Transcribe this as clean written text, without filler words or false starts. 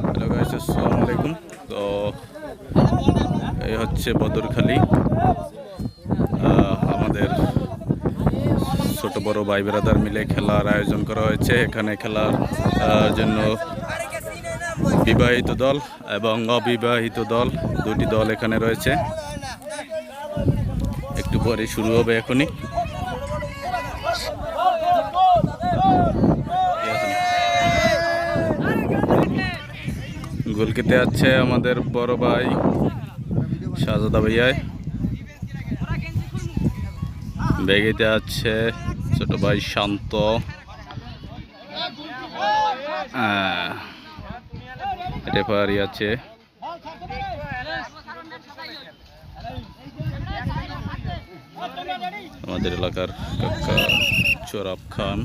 Hello guys, আসসালামু আলাইকুম। তো এই হচ্ছে বদরখালী। আমাদের ছোট বড় ভাই ব্রাদার মিলে খেলার আয়োজন করা হয়েছে। এখানে খেলার জন্য বিবাহিত দল এবং অবিবাহিত দল, দুটি দল এখানে রয়েছে। একটু পরে শুরু হবে এখনই। গোলকিতে আছে আমাদের বড় ভাই শাহজাদা ভাইয়ায়, বেগিতে আছে ছোট ভাই শান্ত, রেফারি আছে আমাদের এলাকার কাকা চোরাব খান।